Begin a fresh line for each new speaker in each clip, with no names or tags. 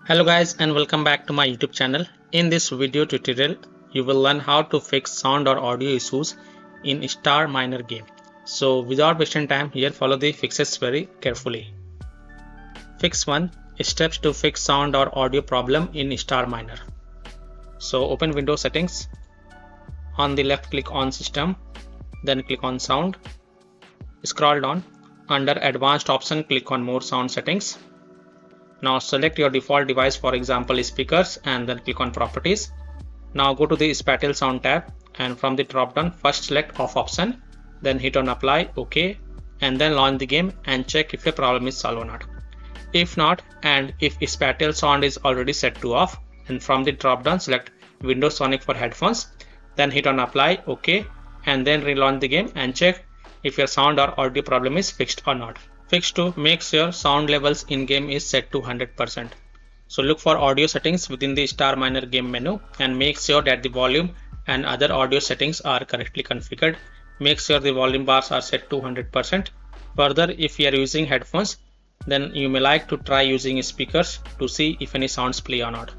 Hello guys and welcome back to my YouTube channel. In this video tutorial, you will learn how to fix sound or audio issues in Starminer game. So without wasting time, here follow the fixes very carefully. Fix 1. Steps to fix sound or audio problem in Starminer. So open Windows settings. On the left click on system, then click on sound. Scroll down. Under advanced option click on more sound settings. Now select your default device, for example speakers, and then click on properties. Now go to the spatial sound tab and from the drop down first select off option, then hit on apply, OK, and then launch the game and check if your problem is solved or not. If not, and if spatial sound is already set to off, and from the drop down select Windows Sonic for headphones, then hit on apply, OK, and then relaunch the game and check if your sound or audio problem is fixed or not. Fix 2. Make sure sound levels in game is set to 100%. So look for audio settings within the Starminer game menu and make sure that the volume and other audio settings are correctly configured. Make sure the volume bars are set to 100%. Further, if you are using headphones, then you may like to try using speakers to see if any sounds play or not.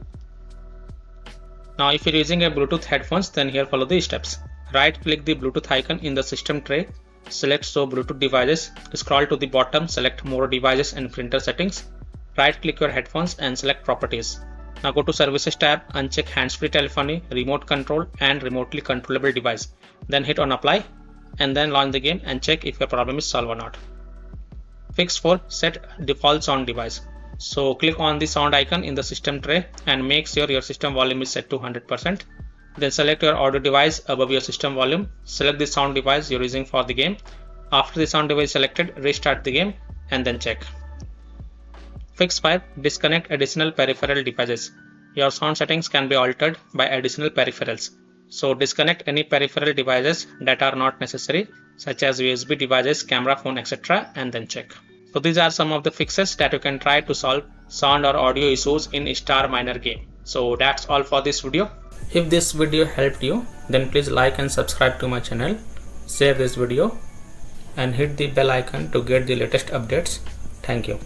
Now if you are using a Bluetooth headphones, then here follow the steps. Right click the Bluetooth icon in the system tray. Select show Bluetooth devices, scroll to the bottom, select more devices and printer settings, right click your headphones and select properties. Now go to services tab, uncheck hands-free telephony, remote control and remotely controllable device, then hit on apply and then launch the game and check if your problem is solved or not. Fix 4. Set default sound device. So click on the sound icon in the system tray and make sure your system volume is set to 100%. Then select your audio device above your system volume. Select the sound device you're using for the game. After the sound device is selected, restart the game and then check. Fix 5. Disconnect additional peripheral devices. Your sound settings can be altered by additional peripherals. So disconnect any peripheral devices that are not necessary, such as USB devices, camera, phone, etc. and then check. So these are some of the fixes that you can try to solve sound or audio issues in Starminer game. So that's all for this video. If this video helped you, then please like and subscribe to my channel, share this video and hit the bell icon to get the latest updates. Thank you.